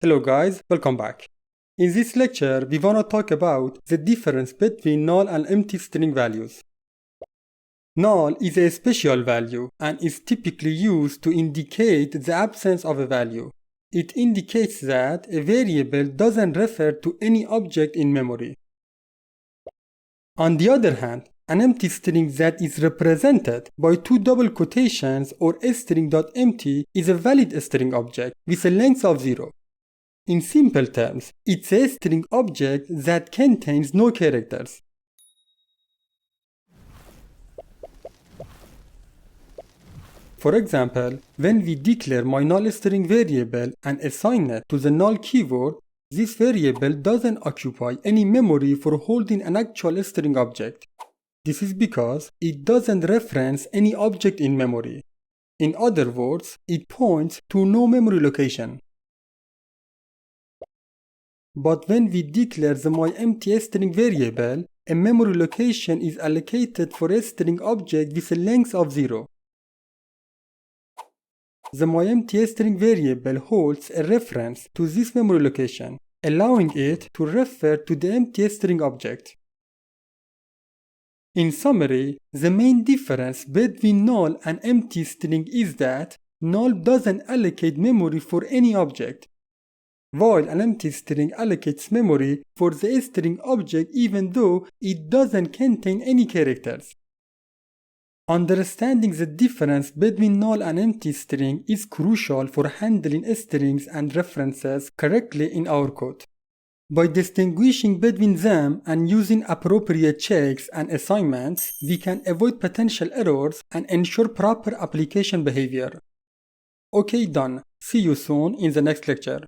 Hello guys, welcome back. In this lecture, we want to talk about the difference between null and empty string values. Null is a special value and is typically used to indicate the absence of a value. It indicates that a variable doesn't refer to any object in memory. On the other hand, an empty string that is represented by two double quotations or string.empty is a valid string object with a length of 0. In simple terms, it's a string object that contains no characters. For example, when we declare my null string variable and assign it to the null keyword, this variable doesn't occupy any memory for holding an actual string object. This is because it doesn't reference any object in memory. In other words, it points to no memory location. But when we declare the myEmpty string variable, a memory location is allocated for a string object with a length of 0. The myEmpty string variable holds a reference to this memory location, allowing it to refer to the empty string object. In summary, the main difference between null and empty string is that null doesn't allocate memory for any object, while an empty string allocates memory for the string object even though it doesn't contain any characters. Understanding the difference between null and empty string is crucial for handling strings and references correctly in our code. By distinguishing between them and using appropriate checks and assignments, we can avoid potential errors and ensure proper application behavior. Okay, done. See you soon in the next lecture.